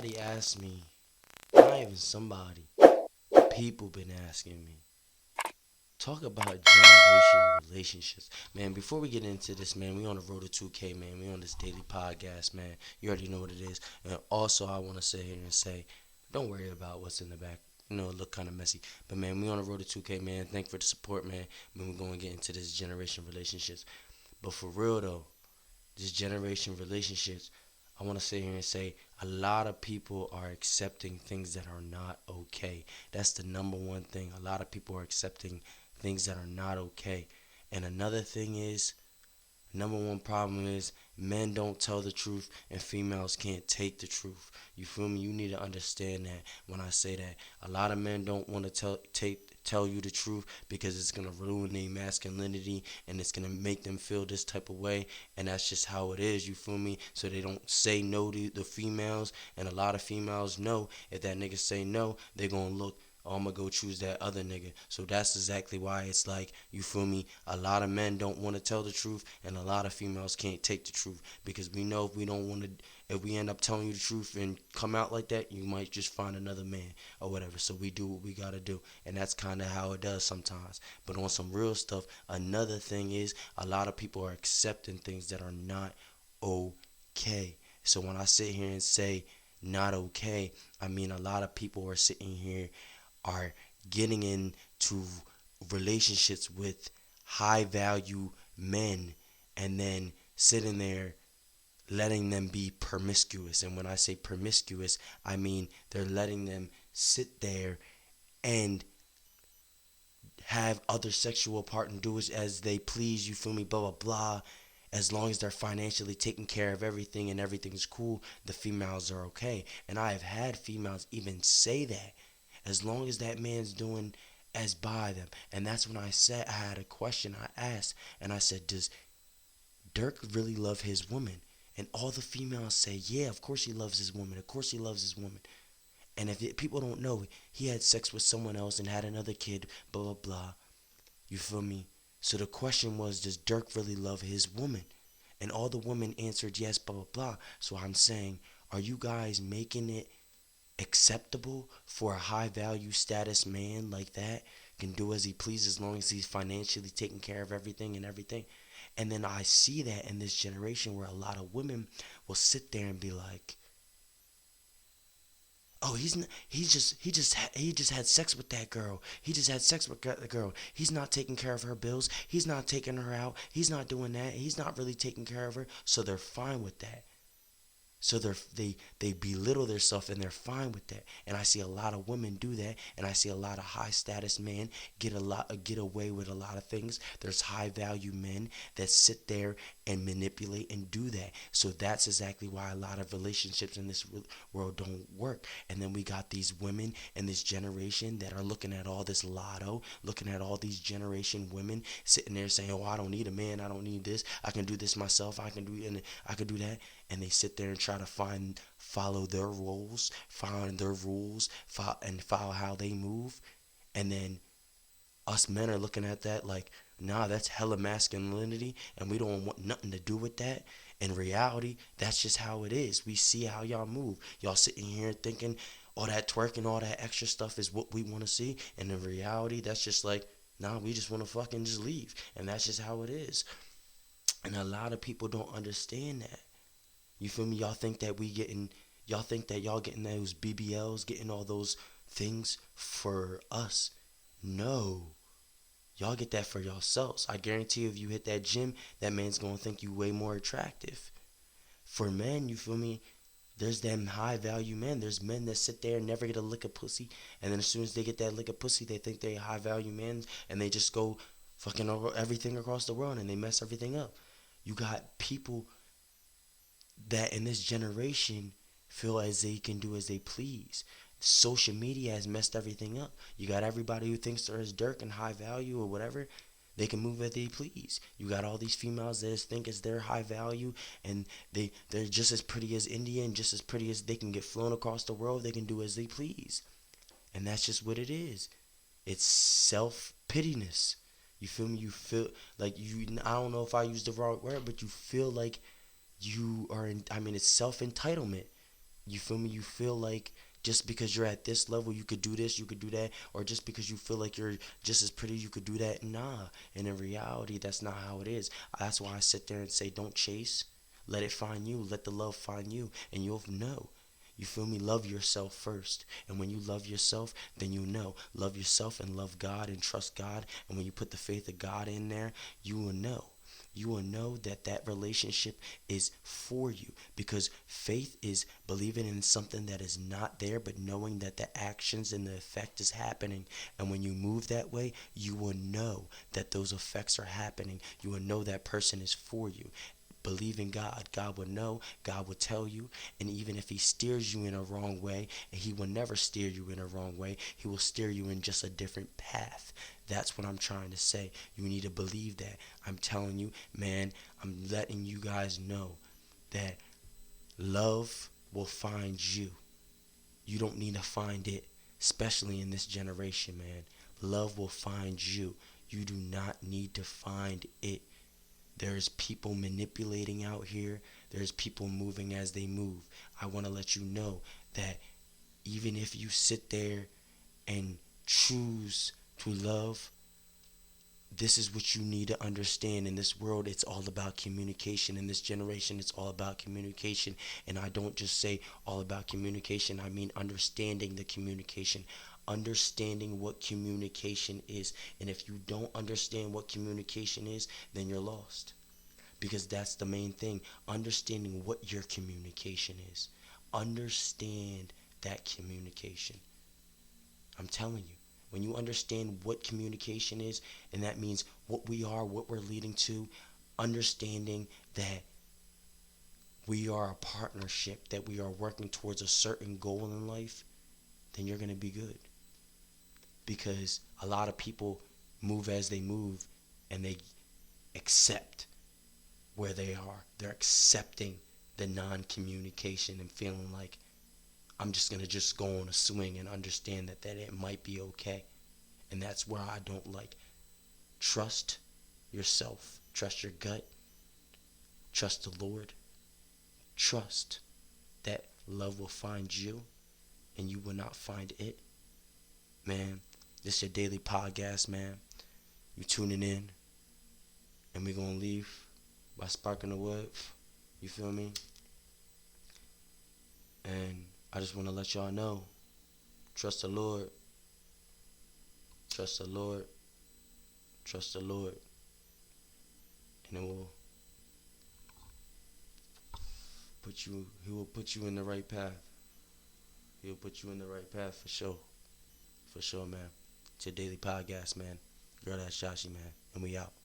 somebody asked me, not even somebody, people been asking me, talk about generation relationships. Man, before we get into this, man, we on the road to 2K, man. We on this daily podcast, man. You already know what it is. And also, I want to sit here and say, don't worry about what's in the back. It look kind of messy. But, man, we on the road to 2K, man. Thank for the support, man. When we're going to get into this generation relationships. But for real, though, this generation relationships, I want to sit here and say a lot of people are accepting things that are not okay. That's the number one thing. A lot of people are accepting things that are not okay. And another thing is, number one problem is men don't tell the truth and females can't take the truth. You feel me? You need to understand that when I say that. A lot of men don't want to tell you the truth because it's gonna ruin their masculinity and it's gonna make them feel this type of way, and that's just how it is. You feel me? So they don't say no to the females, and a lot of females know if that nigga say no, they gonna look. Oh, I'm gonna go choose that other nigga. So that's exactly why it's like, you feel me? A lot of men don't want to tell the truth, and a lot of females can't take the truth because we know if we don't want to, if we end up telling you the truth and come out like that, you might just find another man or whatever. So we do what we gotta do, and that's kind of how it does sometimes. But on some real stuff, another thing is a lot of people are accepting things that are not okay. So when I sit here and say not okay, I mean a lot of people are sitting here are getting into relationships with high value men and then sitting there letting them be promiscuous. And when I say promiscuous, I mean they're letting them sit there and have other sexual partners do as they please, you feel me, blah blah blah. As long as they're financially taking care of everything and everything's cool, the females are okay. And I have had females even say that. As long as that man's doing as by them. And that's when I said, I had a question I asked, and I said, does Dirk really love his woman? And all the females say, yeah, of course he loves his woman. Of course he loves his woman. And if people don't know, he had sex with someone else and had another kid, blah, blah, blah. You feel me? So the question was, does Dirk really love his woman? And all the women answered yes, blah, blah, blah. So I'm saying, are you guys making it acceptable for a high value status man like that can do as he pleases as long as he's financially taking care of everything and everything? And then I see that in this generation where a lot of women will sit there and be like, oh, he just had sex with that girl. He just had sex with the girl. He's not taking care of her bills. He's not taking her out. He's not doing that. He's not really taking care of her. So they're fine with that. So they belittle themselves and they're fine with that. And I see a lot of women do that, and I see a lot of high status men get away with a lot of things. There's high value men that sit there and manipulate and do that. So that's exactly why a lot of relationships in this world don't work. And then we got these women in this generation that are looking at all this lotto, looking at all these generation women sitting there saying, "Oh, I don't need a man. I don't need this. I can do this myself. I can do that." And they sit there and try to follow their rules, find their rules, follow how they move. And then us men are looking at that like, nah, that's hella masculinity, and we don't want nothing to do with that. In reality, that's just how it is. We see how y'all move. Y'all sitting here thinking all that twerking, all that extra stuff is what we want to see. And in reality, that's just like, nah, we just want to fucking just leave. And that's just how it is. And a lot of people don't understand that. You feel me? Y'all think that y'all getting those BBLs, getting all those things for us. No. Y'all get that for yourselves. I guarantee you if you hit that gym, that man's gonna think you way more attractive. For men, you feel me? There's them high value men. There's men that sit there and never get a lick of pussy. And then as soon as they get that lick of pussy, they think they high value men and they just go fucking over everything across the world and they mess everything up. You got people that in this generation feel as they can do as they please. Social media has messed everything up. You got everybody who thinks they're as Dirk and high value or whatever. They can move as they please. You got all these females that think as they're high value and they're just as pretty as India and just as pretty as they can get flown across the world. They can do as they please. And that's just what it is. It's self pittiness. You feel me? You feel like I don't know if I used the wrong word, but you feel like you are in, I mean, it's self entitlement. You feel me? You feel like just because you're at this level, you could do this, you could do that, or just because you feel like you're just as pretty, you could do that. Nah, and in reality, that's not how it is. That's why I sit there and say, don't chase. Let it find you. Let the love find you, and you'll know. You feel me? Love yourself first. And when you love yourself, then you know. Love yourself and love God and trust God. And when you put the faith of God in there, you will know. You will know that that relationship is for you, because faith is believing in something that is not there, but knowing that the actions and the effect is happening. And when you move that way, you will know that those effects are happening. You will know that person is for you. Believe in God. God will know. God will tell you. And even if he steers you in a wrong way, and he will never steer you in a wrong way, he will steer you in just a different path. That's what I'm trying to say. You need to believe that. I'm telling you, man, I'm letting you guys know that love will find you. You don't need to find it, especially in this generation, man. Love will find you. You do not need to find it. There's people manipulating out here. There's people moving as they move. I want to let you know that even if you sit there and choose to love, this is what you need to understand. In this world, it's all about communication. In this generation, it's all about communication. And I don't just say all about communication, I mean understanding the communication, understanding what communication is. And if you don't understand what communication is, then you're lost, because that's the main thing. Understanding what your communication is. Understand that communication. I'm telling you, when you understand what communication is, and that means what we are, what we're leading to, understanding that we are a partnership, that we are working towards a certain goal in life, then you're going to be good. Because a lot of people move as they move, and they accept where they are. They're accepting the non-communication and feeling like, I'm just going to just go on a swing and understand that it might be okay. And that's where I don't like. Trust yourself. Trust your gut. Trust the Lord. Trust that love will find you and you will not find it. Man, this is your daily podcast, man. You tuning in, and we're going to leave by sparking the wood. You feel me? And I just want to let y'all know, trust the Lord. Trust the Lord. Trust the Lord. And he will put you in the right path. He'll put you in the right path for sure. For sure, man. It's your daily podcast, man. Girl, that's Shashi, man. And we out.